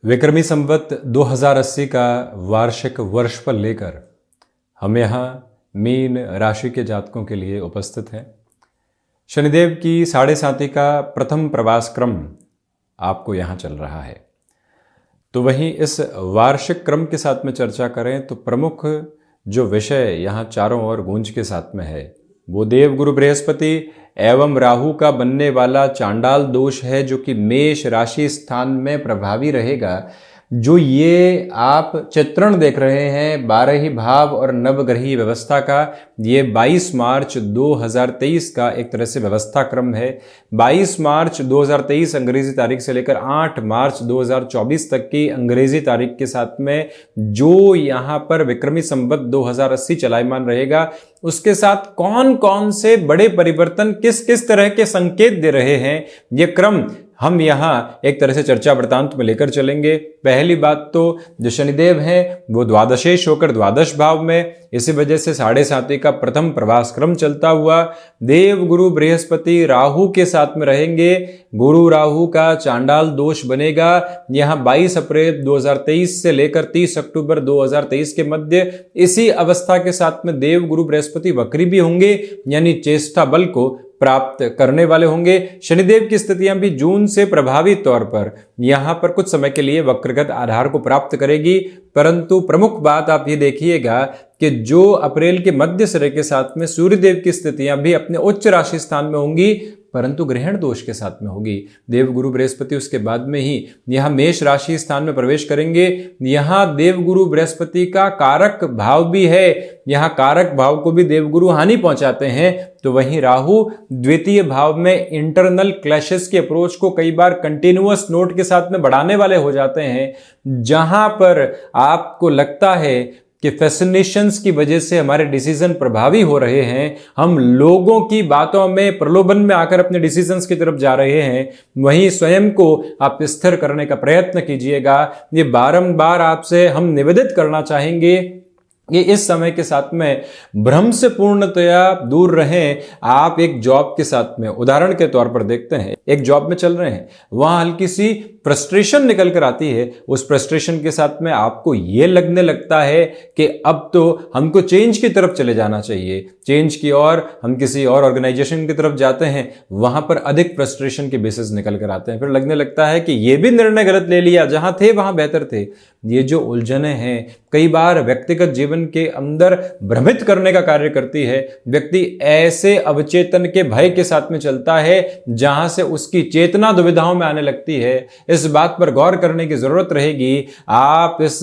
विक्रमी संवत 2080 का वार्षिक वर्षफल लेकर हम यहाँ मीन राशि के जातकों के लिए उपस्थित हैं। शनिदेव की साढ़े साती का प्रथम प्रवास क्रम आपको यहाँ चल रहा है। तो वहीं इस वार्षिक क्रम के साथ में चर्चा करें तो प्रमुख जो विषय यहाँ चारों ओर गूंज के साथ में है वो देव गुरु बृहस्पति एवं राहु का बनने वाला चांडाल दोष है, जो कि मेष राशि स्थान में प्रभावी रहेगा। जो ये आप चित्रण देख रहे हैं 12 भाव और नवग्रही व्यवस्था का, ये 22 मार्च 2023 का एक तरह से व्यवस्था क्रम है। 22 मार्च 2023 अंग्रेजी तारीख से लेकर 8 मार्च 2024 तक की अंग्रेजी तारीख के साथ में जो यहाँ पर विक्रमी संवत 2080 चलायमान रहेगा, उसके साथ कौन कौन से बड़े परिवर्तन किस किस तरह के संकेत दे रहे हैं, ये क्रम हम यहाँ एक तरह से चर्चा वृत्तांत में लेकर चलेंगे। पहली बात तो जो शनिदेव हैं वो द्वादशेश होकर द्वादश भाव में, इसी वजह से साढ़े साती का प्रथम प्रवास क्रम चलता हुआ देव गुरु बृहस्पति राहु के साथ में रहेंगे। गुरु राहु का चांडाल दोष बनेगा यहाँ 22 अप्रैल 2023 से लेकर 30 अक्टूबर 2023 के मध्य। इसी अवस्था के साथ में देव गुरु बृहस्पति वक्री भी होंगे, यानी चेष्टा बल को प्राप्त करने वाले होंगे। शनिदेव की स्थितियां भी जून से प्रभावी तौर पर यहां पर कुछ समय के लिए वक्रगत आधार को प्राप्त करेगी, परंतु प्रमुख बात आप ये देखिएगा कि जो अप्रैल के मध्य सिरे के साथ में सूर्यदेव की स्थितियां भी अपने उच्च राशि स्थान में होंगी, परंतु ग्रहण दोष के साथ में होगी। देव गुरु बृहस्पति उसके बाद में ही यहां मेष राशि स्थान में प्रवेश करेंगे। यहां देव गुरु बृहस्पति का कारक भाव भी है, यहां कारक भाव को भी देव गुरु हानि पहुंचाते हैं। तो वहीं राहु द्वितीय भाव में इंटरनल क्लैशेस की अप्रोच को कई बार कंटिन्यूअस नोट के साथ में बढ़ाने वाले हो जाते हैं, जहां पर आपको लगता है कि फैसिनेशंस की वजह से हमारे डिसीजन प्रभावी हो रहे हैं, हम लोगों की बातों में प्रलोभन में आकर अपने डिसीजंस की तरफ जा रहे हैं। वहीं स्वयं को आप स्थिर करने का प्रयत्न कीजिएगा। ये बारंबार आपसे हम निवेदित करना चाहेंगे कि इस समय के साथ में भ्रम से पूर्णतया दूर रहें। आप एक जॉब के साथ में उदाहरण के तौर पर देखते हैं, एक जॉब में चल रहे हैं, वहां हल्की सी फ्रस्ट्रेशन निकल कर आती है। उस फ्रस्ट्रेशन के साथ में आपको ये लगने लगता है कि अब तो हमको चेंज की तरफ चले जाना चाहिए, चेंज की ओर हम किसी और ऑर्गेनाइजेशन की तरफ जाते हैं, वहां पर अधिक फ्रस्ट्रेशन के बेसिस निकल कर आते हैं। फिर लगने लगता है कि ये भी निर्णय गलत ले लिया, जहां थे वहां बेहतर थे। ये जो उलझने हैं कई बार व्यक्तिगत जीवन के अंदर भ्रमित करने का कार्य करती है। व्यक्ति ऐसे अवचेतन के भय के साथ में चलता है जहां से उसकी चेतना दुविधाओं में आने लगती है। इस बात पर गौर करने की जरूरत रहेगी। आप इस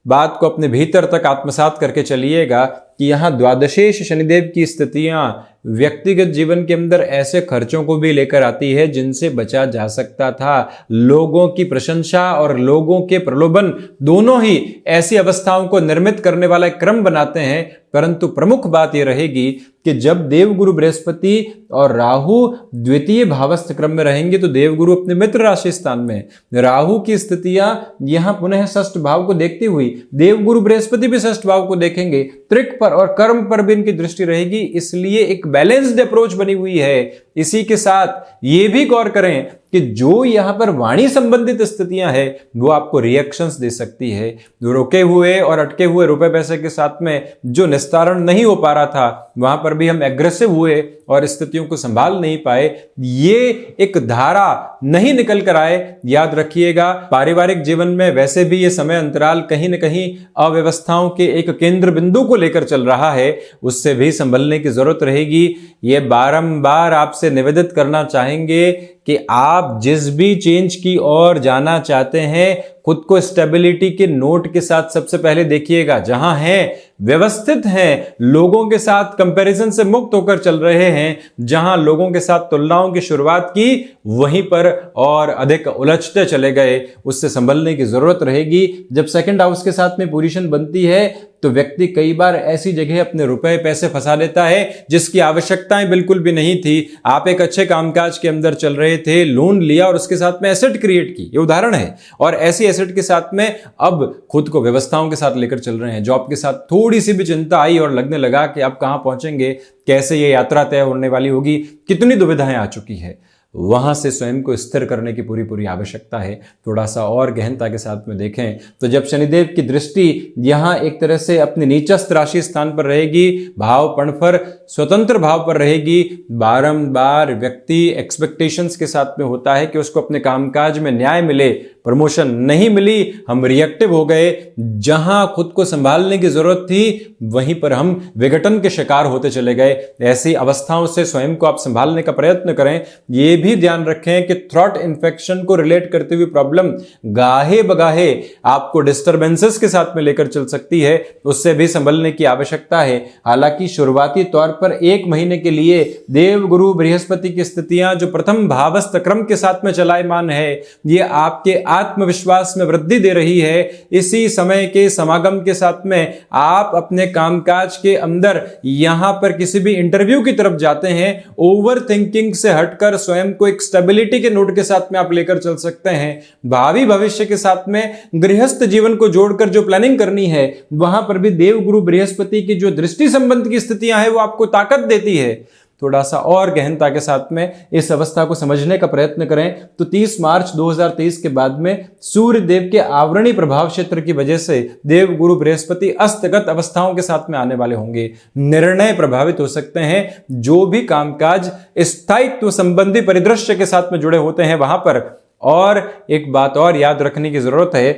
बात को अपने भीतर तक आत्मसात करके चलिएगा कि यहां द्वादशेश शनिदेव की स्थितियां व्यक्तिगत जीवन के अंदर ऐसे खर्चों को भी लेकर आती है जिनसे बचा जा सकता था। लोगों की प्रशंसा और लोगों के प्रलोभन दोनों ही ऐसी अवस्थाओं को निर्मित करने वाला एक क्रम बनाते हैं। परंतु प्रमुख बात यह रहेगी कि जब देवगुरु बृहस्पति और राहु द्वितीय भावस्थ क्रम में रहेंगे तो देवगुरु अपने मित्र राशि स्थान में, राहु की स्थितियां यहां पुनः षष्ठ भाव को देखती हुई देवगुरु बृहस्पति भी षष्ठ भाव को देखेंगे। त्रिक पर और कर्म पर भी इनकी दृष्टि रहेगी, इसलिए एक बैलेंस्ड अप्रोच बनी हुई है। इसी के साथ ये भी गौर करें कि जो यहां पर वाणी संबंधित स्थितियां हैं वो आपको रिएक्शंस दे सकती है। रुके हुए और अटके हुए रुपए पैसे के साथ में जो निस्तारण नहीं हो पा रहा था, वहां पर भी हम एग्रेसिव हुए और स्थितियों को संभाल नहीं पाए। ये एक धारा नहीं निकल कर आए, याद रखिएगा। पारिवारिक जीवन में वैसे भी ये समय अंतराल कहीं न कहीं अव्यवस्थाओं के एक केंद्र बिंदु को लेकर चल रहा है, उससे भी संभलने की जरूरत रहेगी। ये बारंबार आपसे निवेदित करना चाहेंगे कि आप जिस भी चेंज की ओर जाना चाहते हैं, खुद को स्टेबिलिटी के नोट के साथ सबसे पहले देखिएगा। जहां हैं व्यवस्थित हैं, लोगों के साथ कंपैरिजन से मुक्त होकर चल रहे हैं, जहां लोगों के साथ तुलनाओं की शुरुआत की वहीं पर और अधिक उलझते चले गए, उससे संभलने की जरूरत रहेगी। जब सेकंड हाउस के साथ में पोजीशन बनती है तो व्यक्ति कई बार ऐसी जगह अपने रुपए पैसे फंसा लेता है जिसकी आवश्यकताएं बिल्कुल भी नहीं थी। आप एक अच्छे कामकाज के अंदर चल रहे थे, लोन लिया और उसके साथ में एसेट क्रिएट की, ये उदाहरण है, और ऐसी एसेट के साथ में अब खुद को व्यवस्थाओं के साथ लेकर चल रहे हैं। जॉब के साथ थोड़ी सी भी चिंता आई और लगने लगा कि अब कहां पहुंचेंगे, कैसे ये यात्रा तय होने वाली होगी, कितनी दुविधाएं आ चुकी है। वहाँ से स्वयं को स्थिर करने की पूरी पूरी आवश्यकता है। थोड़ा सा और गहनता के साथ में देखें तो जब शनिदेव की दृष्टि यहाँ एक तरह से अपने नीचस्थ राशि स्थान पर रहेगी, भाव पणफर स्वतंत्र भाव पर रहेगी, बारंबार व्यक्ति एक्सपेक्टेशंस के साथ में होता है कि उसको अपने कामकाज में न्याय मिले, प्रमोशन नहीं मिली, हम रिएक्टिव हो गए, जहां खुद को संभालने की जरूरत थी वहीं पर हम विघटन के शिकार होते चले गए। ऐसी अवस्थाओं से स्वयं को आप संभालने का प्रयत्न करें। यह भी ध्यान रखें कि थ्रॉट इन्फेक्शन को रिलेट करते हुए प्रॉब्लम गाहे बगाहे आपको डिस्टर्बेंसेस के साथ में लेकर चल सकती है, उससे भी संभलने की आवश्यकता है। हालांकि शुरुआती तौर पर 1 महीने के लिए देव गुरु बृहस्पति की स्थितियां जो प्रथम भावस्थ क्रम के साथ में चलायमान है, ये आपके आत्मविश्वास में वृद्धि दे रही है। इसी समय के समागम के साथ में आप अपने कामकाज के अंदर यहां पर किसी भी इंटरव्यू की तरफ जाते हैं, ओवर थिंकिंग से हटकर स्वयं को एक स्टेबिलिटी के नोट के साथ में आप लेकर चल सकते हैं। भावी भविष्य के साथ में गृहस्थ जीवन को जोड़कर जो प्लानिंग करनी है, वहां पर भी देव गुरु बृहस्पति की जो दृष्टि संबंध की स्थितियां हैं वो आपको ताकत देती है। थोड़ा सा और गहनता के साथ में इस अवस्था को समझने का प्रयत्न करें तो 30 मार्च 2023 के बाद में सूर्य देव के आवरणीय प्रभाव क्षेत्र की वजह से देव गुरु बृहस्पति अस्तगत अवस्थाओं के साथ में आने वाले होंगे। निर्णय प्रभावित हो सकते हैं। जो भी कामकाज स्थायित्व संबंधी परिदृश्य के साथ में जुड़े होते हैं वहां पर। और एक बात और याद रखने की जरूरत है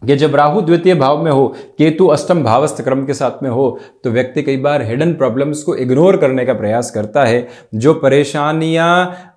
कि जब राहु द्वितीय भाव में हो, केतु अष्टम भावस्थ क्रम के साथ में हो, तो व्यक्ति कई बार हिडन प्रॉब्लम्स को इग्नोर करने का प्रयास करता है। जो परेशानियां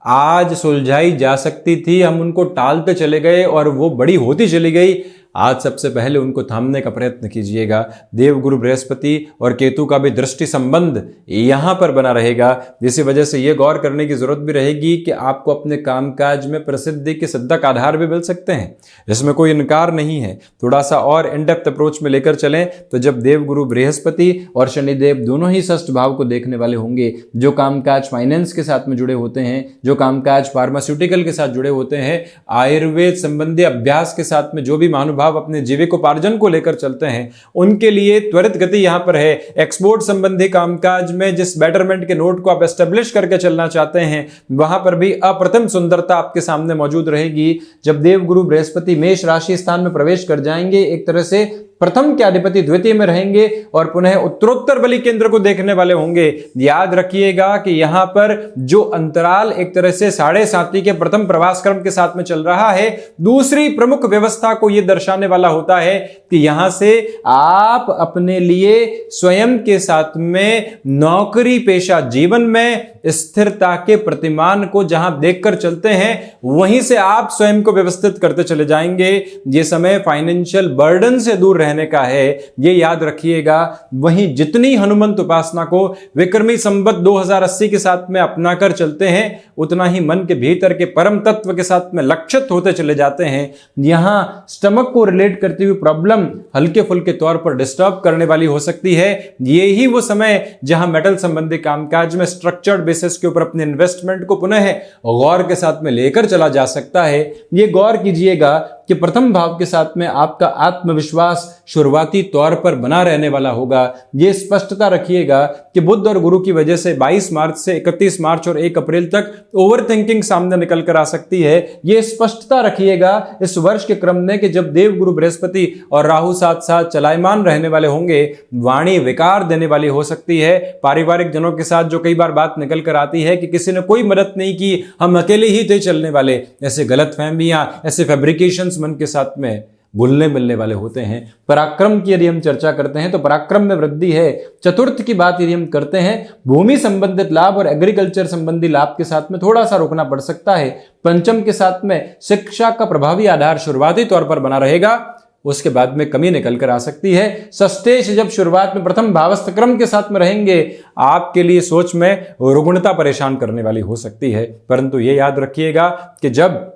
आज सुलझाई जा सकती थी, हम उनको टालते चले गए और वो बड़ी होती चली गई। आज सबसे पहले उनको थामने का प्रयत्न कीजिएगा। देव गुरु बृहस्पति और केतु का भी दृष्टि संबंध यहां पर बना रहेगा, जिसकी वजह से यह गौर करने की जरूरत भी रहेगी कि आपको अपने कामकाज में प्रसिद्धि के सिद्धक आधार भी मिल सकते हैं, इसमें कोई इनकार नहीं है। थोड़ा सा और इन डेप्थ अप्रोच में लेकर चलें तो जब देव गुरु बृहस्पति और शनिदेव दोनों ही षष्ठ भाव को देखने वाले होंगे, जो कामकाज फाइनेंस के साथ में जुड़े होते हैं, जो कामकाज फार्मास्यूटिकल के साथ जुड़े होते हैं, आयुर्वेद संबंधी अभ्यास के साथ में जो भी महानुभाव अपने जीविकोपार्जन को लेकर चलते हैं, उनके लिए त्वरित गति यहां पर है। एक्सपोर्ट संबंधी कामकाज में जिस बेटरमेंट के नोट को आप एस्टेब्लिश करके चलना चाहते हैं, वहां पर भी अप्रतिम सुंदरता आपके सामने मौजूद रहेगी। जब देव गुरु बृहस्पति मेष राशि स्थान में प्रवेश कर जाएंगे, एक तरह से प्रथम के अधिपति द्वितीय में रहेंगे और पुनः उत्तरोत्तर बलि केंद्र को देखने वाले होंगे। याद रखिएगा कि यहां पर जो अंतराल एक तरह से 7.5 के प्रथम प्रवास क्रम के साथ में चल रहा है, दूसरी प्रमुख व्यवस्था को यह दर्शाने वाला होता है कि यहां से आप अपने लिए स्वयं के साथ में नौकरी पेशा जीवन में स्थिरता के प्रतिमान को जहां देखकर चलते हैं, वहीं से आप स्वयं को व्यवस्थित करते चले जाएंगे। यह समय फाइनेंशियल बर्डन से दूर रहने का है, यह याद रखिएगा। वहीं जितनी हनुमंत उपासना को विक्रमी संवत 2080 के साथ में अपनाकर चलते हैं, उतना ही मन के भीतर के परम तत्व के साथ में लक्षित होते चले जाते हैं। यहां स्टमक को रिलेट करती हुई प्रॉब्लम हल्के फुल्के तौर पर डिस्टर्ब करने वाली हो सकती है। यही वो समय जहां मेटल संबंधी कामकाज में स्ट्रक्चर्ड बेसिस के ऊपर अपने इन्वेस्टमेंट को पुनः गौर के साथ में लेकर चला जा सकता है। ये गौर कीजिएगा कि प्रथम भाव के साथ में आपका आत्मविश्वास शुरुआती तौर पर बना रहने वाला होगा। यह स्पष्टता रखिएगा कि बुध और गुरु की वजह से 22 मार्च से 31 मार्च और 1 अप्रैल तक ओवर थिंकिंग सामने निकल कर आ सकती है। यह स्पष्टता रखिएगा इस वर्ष के क्रम में कि जब देव गुरु बृहस्पति और राहु साथ साथ चलायमान रहने वाले होंगे, वाणी विकार देने वाली हो सकती है। पारिवारिक जनों के साथ जो कई बार बात निकल कर आती है कि किसी ने कोई मदद नहीं की, हम अकेले ही थे चलने वाले, ऐसे गलतफहमियां, ऐसे फैब्रिकेशंस मन के साथ में घुलने मिलने वाले होते हैं। पराक्रम की यदि हम चर्चा करते हैं तो पराक्रम में वृद्धि है। चतुर्थ की बात यदि हम करते हैं, भूमि संबंधित लाभ और एग्रीकल्चर संबंधी लाभ के साथ में थोड़ा सा रोकना पड़ सकता है। पंचम के साथ में शिक्षा का प्रभावी आधार शुरुआती तौर पर बना रहेगा, उसके बाद में कमी निकल कर आ सकती है। षष्ठेश जब शुरुआत में प्रथम भावस्थ क्रम के साथ में रहेंगे, आपके लिए सोच में रुग्णता परेशान करने वाली हो सकती है। परंतु यह याद रखिएगा कि जब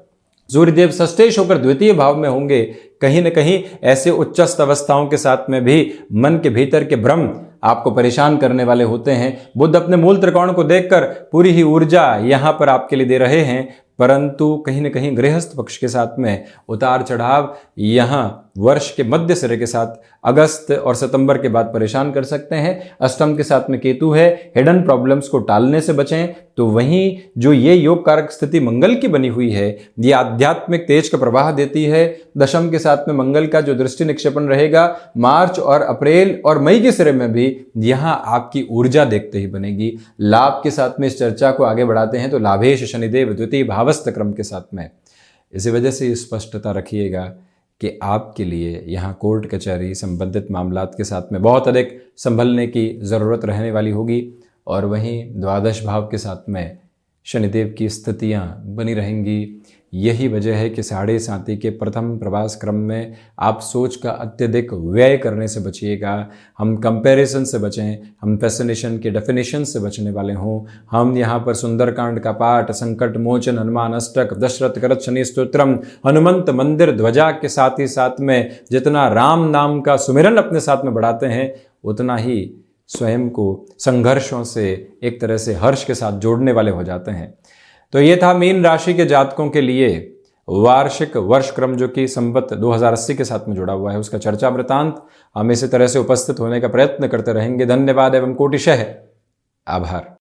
सूर्यदेव षष्ठेश होकर द्वितीय भाव में होंगे, कहीं न कहीं ऐसे उच्चस्थ अवस्थाओं के साथ में भी मन के भीतर के भ्रम आपको परेशान करने वाले होते हैं। बुध अपने मूल त्रिकोण को देखकर पूरी ही ऊर्जा यहां पर आपके लिए दे रहे हैं, परंतु कहीं न कहीं गृहस्थ पक्ष के साथ में उतार चढ़ाव यहां वर्ष के मध्य सिरे के साथ अगस्त और सितंबर के बाद परेशान कर सकते हैं। अष्टम के साथ में केतु है, हिडन प्रॉब्लम्स को टालने से बचें। तो वहीं जो ये योग कारक स्थिति मंगल की बनी हुई है, ये आध्यात्मिक तेज का प्रवाह देती है। दशम के साथ में मंगल का जो दृष्टि निक्षेपण रहेगा मार्च और अप्रैल और मई के सिरे में भी यहां आपकी ऊर्जा देखते ही बनेगी। लाभ के साथ में इस चर्चा को आगे बढ़ाते हैं तो लाभेश शनिदेव द्वितीय भावस्थ क्रम के साथ में। इसी वजह से स्पष्टता रखिएगा कि आपके लिए यहाँ कोर्ट कचहरी संबंधित मामलात के साथ में बहुत अधिक संभलने की ज़रूरत रहने वाली होगी। और वहीं द्वादश भाव के साथ में शनिदेव की स्थितियाँ बनी रहेंगी। यही वजह है कि 7.5 के प्रथम प्रवास क्रम में आप सोच का अत्यधिक व्यय करने से बचिएगा। हम कंपैरिजन से बचें, हम फैसिनेशन के डेफिनेशन से बचने वाले हों। हम यहाँ पर सुंदरकांड का पाठ, संकट मोचन हनुमान अष्टक, दशरथ करत शनि स्तोत्रम, हनुमंत मंदिर ध्वजा के साथ ही साथ में जितना राम नाम का सुमिरन अपने साथ में बढ़ाते हैं उतना ही स्वयं को संघर्षों से एक तरह से हर्ष के साथ जोड़ने वाले हो जाते हैं। तो ये था मीन राशि के जातकों के लिए वार्षिक वर्ष क्रम जो कि संवत 2080 के साथ में जुड़ा हुआ है, उसका चर्चा वृतांत। हम इसी तरह से उपस्थित होने का प्रयत्न करते रहेंगे। धन्यवाद एवं कोटिशः आभार।